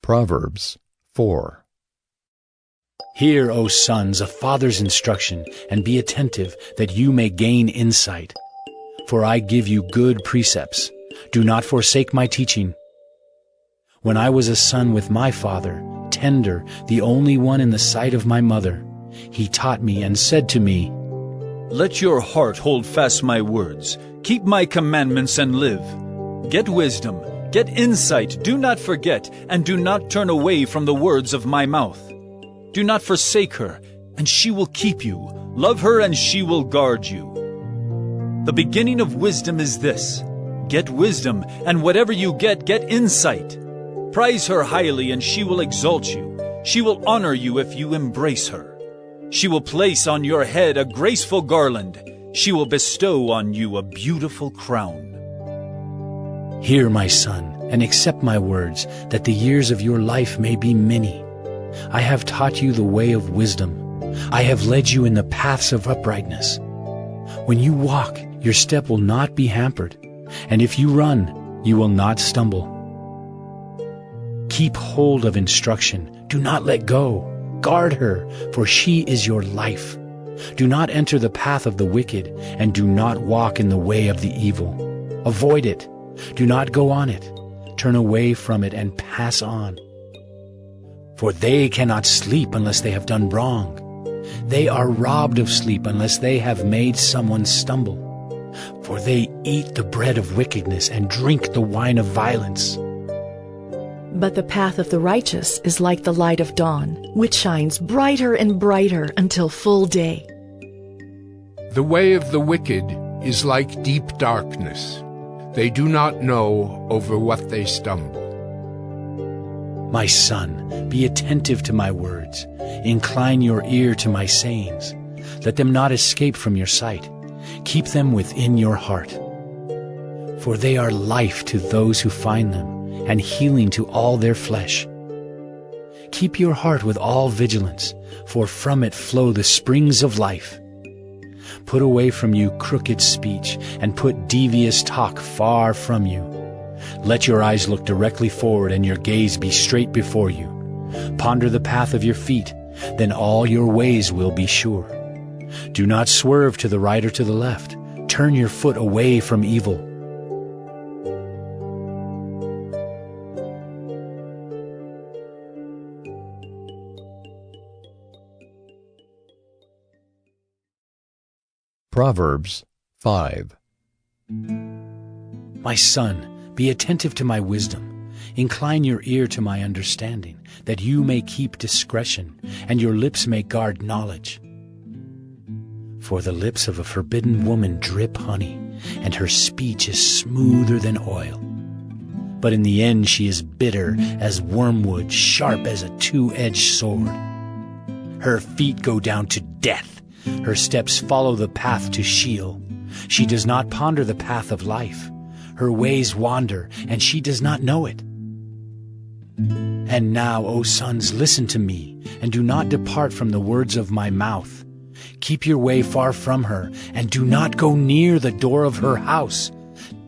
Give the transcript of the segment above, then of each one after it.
Proverbs 4. Hear, O sons, a father's instruction, and be attentive, that you may gain insight. For I give you good precepts. Do not forsake my teaching. When I was a son with my father, tender, the only one in the sight of my mother, he taught me and said to me, Let your heart hold fast my words. Keep my commandments and live. Get wisdom, get insight, do not forget, and do not turn away from the words of my mouth. Do not forsake her, and she will keep you. Love her, and she will guard you. The beginning of wisdom is this: get wisdom, and whatever you get insight. Prize her highly, and she will exalt you. She will honor you if you embrace her. She will place on your head a graceful garland. She will bestow on you a beautiful crown. Hear, my son, and accept my words, that the years of your life may be many. I have taught you the way of wisdom. I have led you in the paths of uprightness. When you walk, your step will not be hampered, and if you run, you will not stumble. Keep hold of instruction. Do not let go. Guard her, for she is your life. Do not enter the path of the wicked, and do not walk in the way of the evil. Avoid it. Do not go on it. Turn away from it and pass on. For they cannot sleep unless they have done wrong. They are robbed of sleep unless they have made someone stumble. For they eat the bread of wickedness and drink the wine of violence. But the path of the righteous is like the light of dawn, which shines brighter and brighter until full day. The way of the wicked is like deep darkness. They do not know over what they stumble. My son, be attentive to my words. Incline your ear to my sayings. Let them not escape from your sight. Keep them within your heart. For they are life to those who find them, and healing to all their flesh. Keep your heart with all vigilance, for from it flow the springs of life. Put away from you crooked speech, and put devious talk far from you. Let your eyes look directly forward, and your gaze be straight before you. Ponder the path of your feet, then all your ways will be sure. Do not swerve to the right or to the left. Turn your foot away from evil. Proverbs 5. My son, be attentive to my wisdom. Incline your ear to my understanding, that you may keep discretion, and your lips may guard knowledge. For the lips of a forbidden woman drip honey, and her speech is smoother than oil. But in the end she is bitter as wormwood, sharp as a two-edged sword. Her feet go down to death. Her steps follow the path to Sheol. She does not ponder the path of life. Her ways wander, and she does not know it. And now, O sons, listen to me, and do not depart from the words of my mouth. Keep your way far from her, and do not go near the door of her house,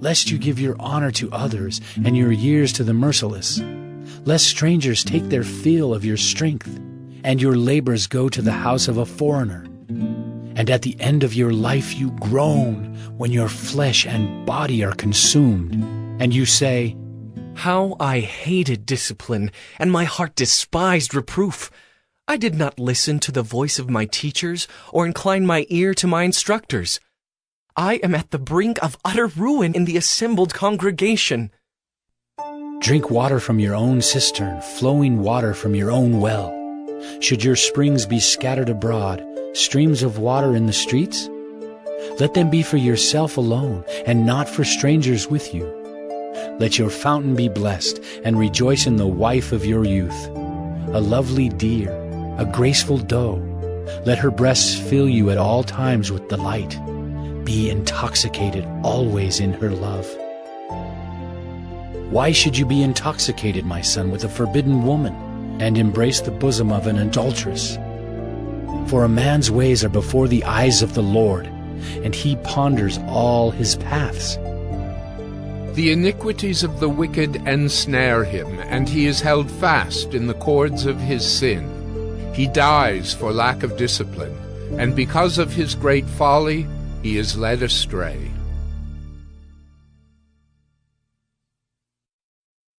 lest you give your honor to others, and your years to the merciless. Lest strangers take their fill of your strength, and your labors go to the house of a foreigner. And at the end of your life you groan when your flesh and body are consumed, and you say, How I hated discipline, and my heart despised reproof. I did not listen to the voice of my teachers, or incline my ear to my instructors. I am at the brink of utter ruin in the assembled congregation. Drink water from your own cistern, flowing water from your own well. Should your springs be scattered abroad, streams of water in the streets? Let them be for yourself alone, and not for strangers with you. Let your fountain be blessed, and rejoice in the wife of your youth. A lovely deer, a graceful doe. Let her breasts fill you at all times with delight. Be intoxicated always in her love. Why should you be intoxicated, my son, with a forbidden woman, and embrace the bosom of an adulteress? For a man's ways are before the eyes of the Lord, and he ponders all his paths. The iniquities of the wicked ensnare him, and he is held fast in the cords of his sin. He dies for lack of discipline, and because of his great folly, he is led astray.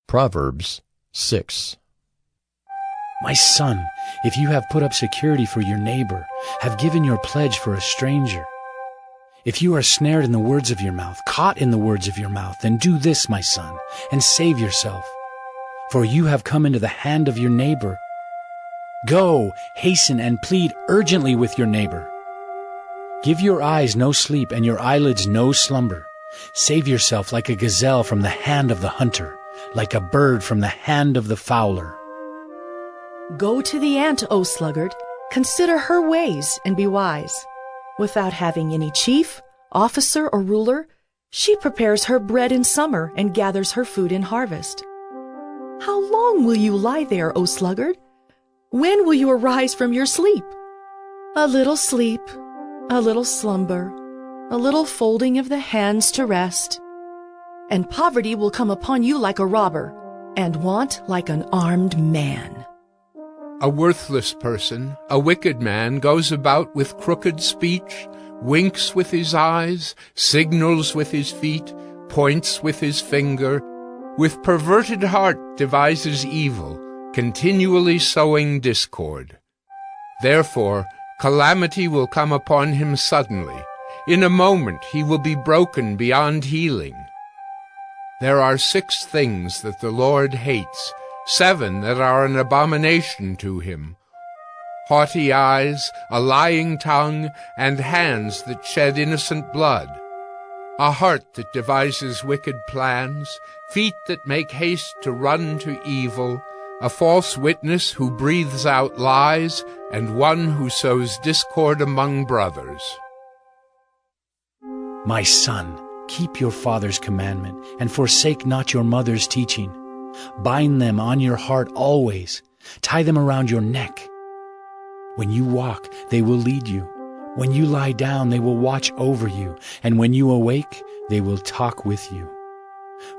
Proverbs 6. My son, if you have put up security for your neighbor, have given your pledge for a stranger. If you are snared in the words of your mouth, caught in the words of your mouth, then do this, my son, and save yourself. For you have come into the hand of your neighbor. Go, hasten and plead urgently with your neighbor. Give your eyes no sleep and your eyelids no slumber. Save yourself like a gazelle from the hand of the hunter, like a bird from the hand of the fowler. Go to the ant, O sluggard, consider her ways and be wise. Without having any chief, officer, or ruler, she prepares her bread in summer and gathers her food in harvest. How long will you lie there, O sluggard? When will you arise from your sleep? A little sleep, a little slumber, a little folding of the hands to rest. And poverty will come upon you like a robber, and want like an armed man. A worthless person, a wicked man, goes about with crooked speech, winks with his eyes, signals with his feet, points with his finger, with perverted heart devises evil, continually sowing discord. Therefore, calamity will come upon him suddenly. In a moment he will be broken beyond healing. There are 6 things that the Lord hates, 7 that are an abomination to him: haughty eyes, a lying tongue, and hands that shed innocent blood, a heart that devises wicked plans, feet that make haste to run to evil, a false witness who breathes out lies, and one who sows discord among brothers. My son, keep your father's commandment, and forsake not your mother's teaching. Bind them on your heart always. Tie them around your neck. When you walk, they will lead you. When you lie down, they will watch over you. And when you awake, they will talk with you.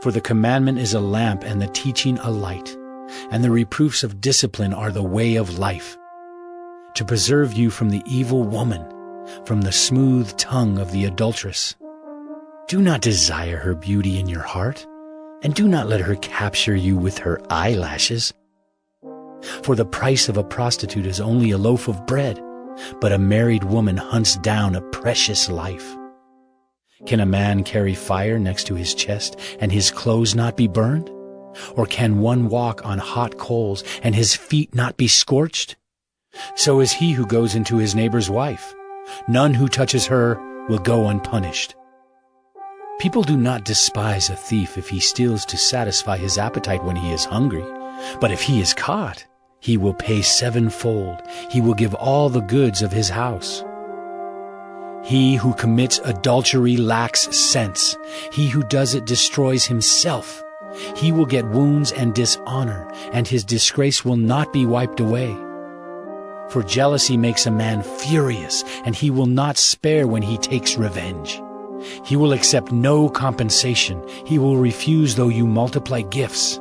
For the commandment is a lamp, and the teaching a light. And the reproofs of discipline are the way of life, to preserve you from the evil woman, from the smooth tongue of the adulteress. Do not desire her beauty in your heart, and do not let her capture you with her eyelashes. For the price of a prostitute is only a loaf of bread, but a married woman hunts down a precious life. Can a man carry fire next to his chest, and his clothes not be burned? Or can one walk on hot coals, and his feet not be scorched? So is he who goes into his neighbor's wife. None who touches her will go unpunished. People do not despise a thief if he steals to satisfy his appetite when he is hungry. But if he is caught, he will pay 7-fold. He will give all the goods of his house. He who commits adultery lacks sense. He who does it destroys himself. He will get wounds and dishonor, and his disgrace will not be wiped away. For jealousy makes a man furious, and he will not spare when he takes revenge. He will accept no compensation. He will refuse though you multiply gifts.